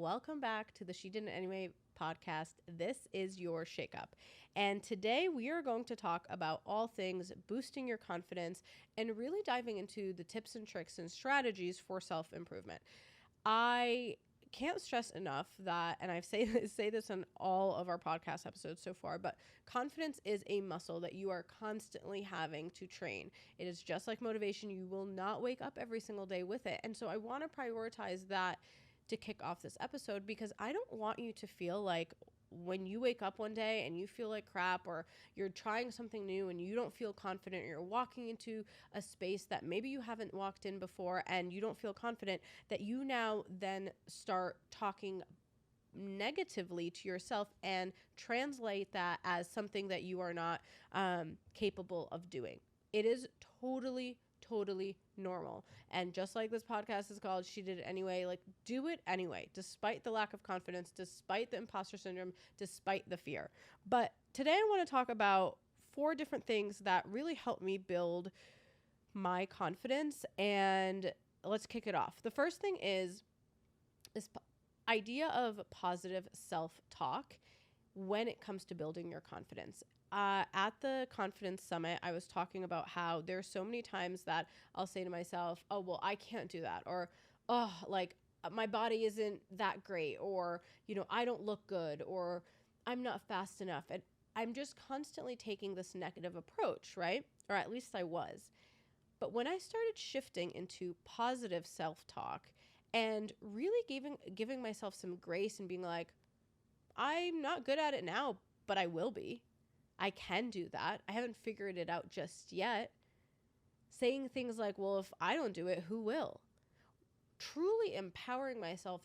welcome back to the She Did It Anyway podcast. This is your shakeup. And today we are going to talk about all things boosting your confidence and really diving into the tips and tricks and strategies for self-improvement. I can't stress enough that, and I say this on all of our podcast episodes so far, but confidence is a muscle that you are constantly having to train. It is just like motivation. You will not wake up every single day with it. And so I want to prioritize that to kick off this episode, because I don't want you to feel like when you wake up one day and you feel like crap, or you're trying something new and you don't feel confident, or you're walking into a space that maybe you haven't walked in before and you don't feel confident, that you now then start talking negatively to yourself and translate that as something that you are not capable of doing. It is totally normal. And just like this podcast is called She Did It Anyway, like, do it anyway, despite the lack of confidence, despite the imposter syndrome, despite the fear. But today I want to talk about 4 different things that really help me build my confidence, and let's kick it off. The first thing is this idea of positive self-talk when it comes to building your confidence. At the confidence summit, I was talking about how there's so many times that I'll say to myself, oh, well, I can't do that. Or, oh, like my body isn't that great. Or, I don't look good, or I'm not fast enough. And I'm just constantly taking this negative approach, right? Or at least I was. But when I started shifting into positive self-talk and really giving myself some grace and being like, I'm not good at it now, but I will be. I can do that. I haven't figured it out just yet. Saying things like, well, if I don't do it, who will? Truly empowering myself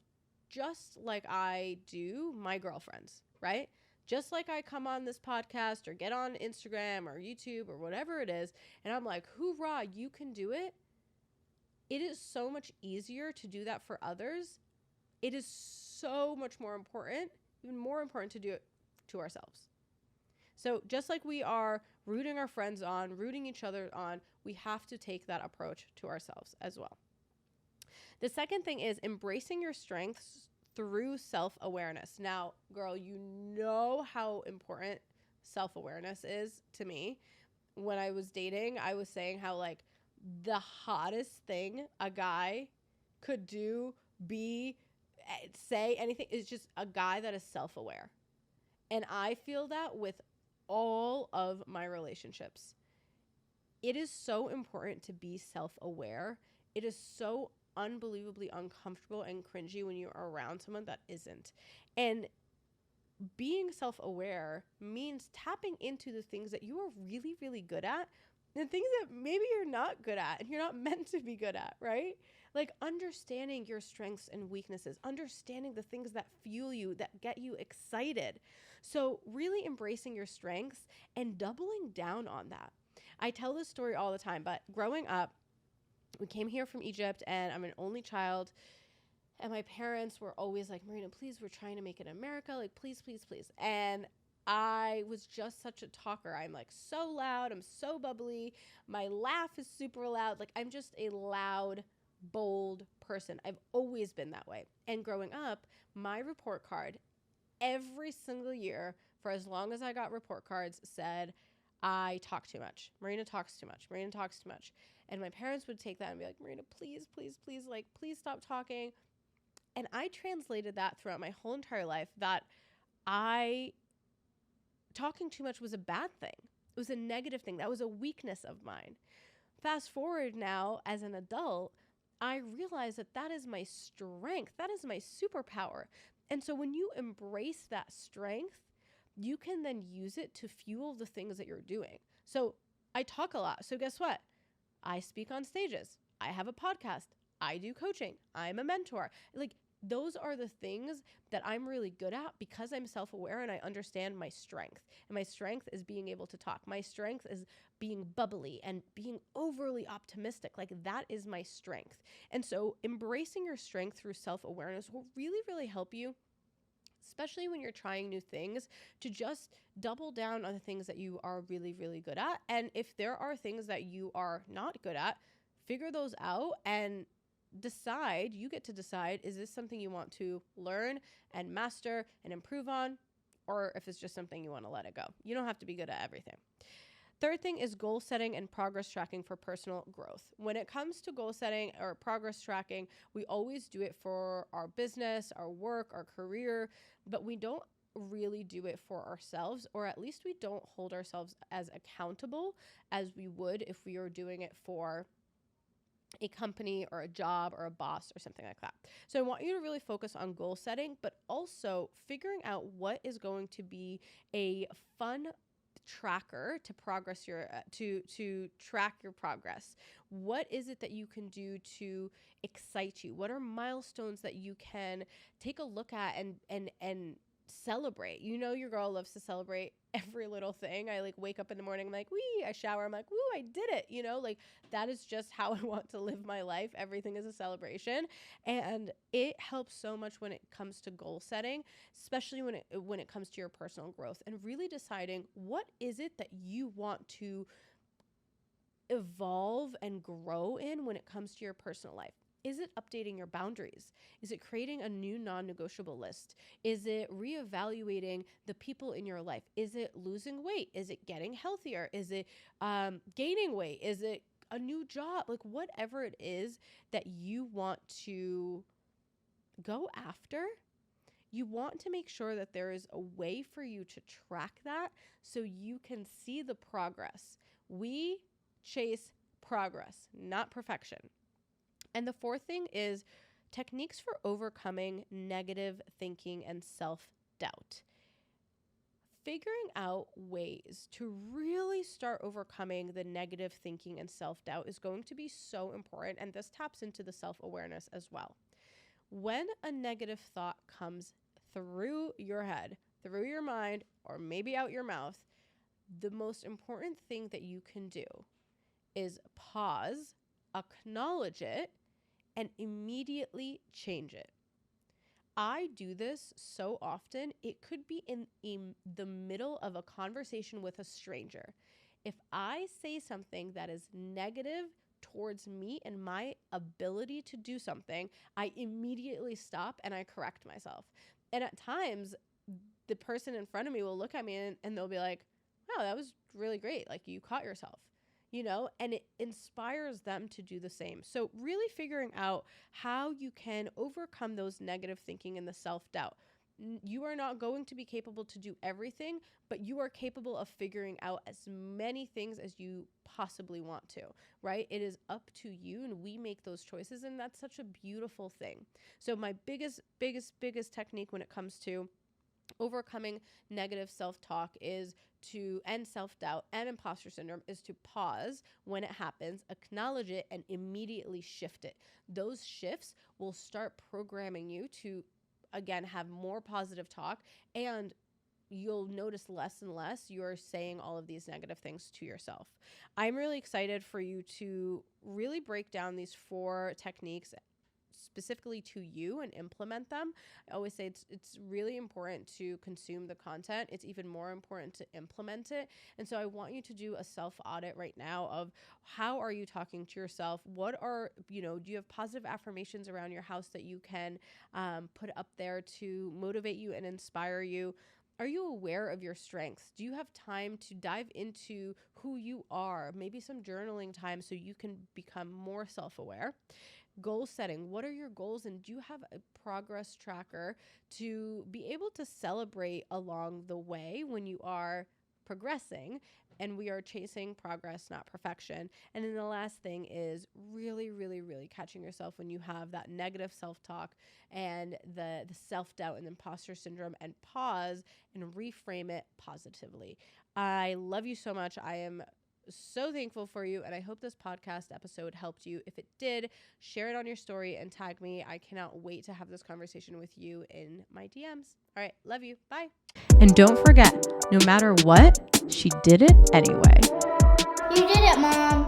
just like I do my girlfriends, right? Just like I come on this podcast or get on Instagram or YouTube or whatever it is, and I'm like, hoorah, you can do it. It is so much easier to do that for others. It is so much more important, even more important, to do it to ourselves. So just like we are rooting our friends on, rooting each other on, we have to take that approach to ourselves as well. The second thing is embracing your strengths through self-awareness. Now, girl, you know how important self-awareness is to me. When I was dating, I was saying how, like, the hottest thing a guy could do, say anything, is just a guy that is self-aware. And I feel that with all of my relationships. It is so important to be self-aware. It is so unbelievably uncomfortable and cringy when you're around someone that isn't. And being self-aware means tapping into the things that you are really, really good at, and things that maybe you're not good at and you're not meant to be good at, right? Like understanding your strengths and weaknesses, understanding the things that fuel you, that get you excited. So really embracing your strengths and doubling down on that. I tell this story all the time, but growing up, we came here from Egypt and I'm an only child. And my parents were always like, Marina, please, we're trying to make it in America. Like, please, please, please. And I was just such a talker. I'm like so loud. I'm so bubbly. My laugh is super loud. Like, I'm just a loud, bold person. I've always been that way. And growing up, my report card every single year for as long as I got report cards said, I talk too much. Marina talks too much. Marina talks too much. And my parents would take that and be like, Marina, please, please, please, like, please stop talking. And I translated that throughout my whole entire life, that talking too much was a bad thing. It was a negative thing. That was a weakness of mine. Fast forward now as an adult, I realize that that is my strength. That is my superpower. And so when you embrace that strength, you can then use it to fuel the things that you're doing. So I talk a lot. So guess what? I speak on stages. I have a podcast. I do coaching. I'm a mentor. Like, those are the things that I'm really good at because I'm self-aware and I understand my strength. And my strength is being able to talk. My strength is being bubbly and being overly optimistic. Like, that is my strength. And so embracing your strength through self-awareness will really, really help you, especially when you're trying new things, to just double down on the things that you are really, really good at. And if there are things that you are not good at, figure those out and you get to decide, is this something you want to learn and master and improve on, or if it's just something you want to let it go. You don't have to be good at everything. Third thing is goal setting and progress tracking for personal growth. When it comes to goal setting or progress tracking, we always do it for our business, our work, our career, but we don't really do it for ourselves, or at least we don't hold ourselves as accountable as we would if we were doing it for a company or a job or a boss or something like that. So I want you to really focus on goal setting, but also figuring out what is going to be a fun tracker to progress your to track your progress. What is it that you can do to excite you? What are milestones that you can take a look at and celebrate? You know, your girl loves to celebrate every little thing. I like wake up in the morning, I'm like, wee, I shower, I'm like, woo, I did it. You know, like that is just how I want to live my life. Everything is a celebration. And it helps so much when it comes to goal setting, especially when it comes to your personal growth, and really deciding what is it that you want to evolve and grow in when it comes to your personal life. Is it updating your boundaries? Is it creating a new non-negotiable list? Is it reevaluating the people in your life? Is it losing weight? Is it getting healthier? Is it gaining weight? Is it a new job? Like whatever it is that you want to go after, you want to make sure that there is a way for you to track that so you can see the progress. We chase progress, not perfection. And the fourth thing is techniques for overcoming negative thinking and self-doubt. Figuring out ways to really start overcoming the negative thinking and self-doubt is going to be so important, and this taps into the self-awareness as well. When a negative thought comes through your head, through your mind, or maybe out your mouth, the most important thing that you can do is pause, acknowledge it, and immediately change it. I do this so often. It could be in the middle of a conversation with a stranger. If I say something that is negative towards me and my ability to do something, I immediately stop and I correct myself. And at times, the person in front of me will look at me and they'll be like, wow, that was really great. Like you caught yourself. You know, and it inspires them to do the same. So really figuring out how you can overcome those negative thinking and the self-doubt. You are not going to be capable to do everything, but you are capable of figuring out as many things as you possibly want to, right? It is up to you, and we make those choices, and that's such a beautiful thing. So my biggest technique when it comes to overcoming negative self-talk is and self-doubt and imposter syndrome is to pause when it happens, acknowledge it, and immediately shift it. Those shifts will start programming you to, again, have more positive talk, and you'll notice less and less you're saying all of these negative things to yourself. I'm really excited for you to really break down these 4 techniques specifically to you and implement them. I always say it's really important to consume the content. It's even more important to implement it. And so I want you to do a self-audit right now of how are you talking to yourself? What are, do you have positive affirmations around your house that you can put up there to motivate you and inspire you? Are you aware of your strengths? Do you have time to dive into who you are? Maybe some journaling time so you can become more self-aware. Goal setting. What are your goals? And do you have a progress tracker to be able to celebrate along the way when you are progressing? And we are chasing progress, not perfection. And then the last thing is really, really, really catching yourself when you have that negative self-talk and the self-doubt and imposter syndrome, and pause and reframe it positively. I love you so much. I am so thankful for you, and I hope this podcast episode helped you. If it did, share it on your story and tag me. I cannot wait to have this conversation with you in my DMs. All right, love you. Bye. And don't forget, no matter what, she did it anyway. You did it, Mom.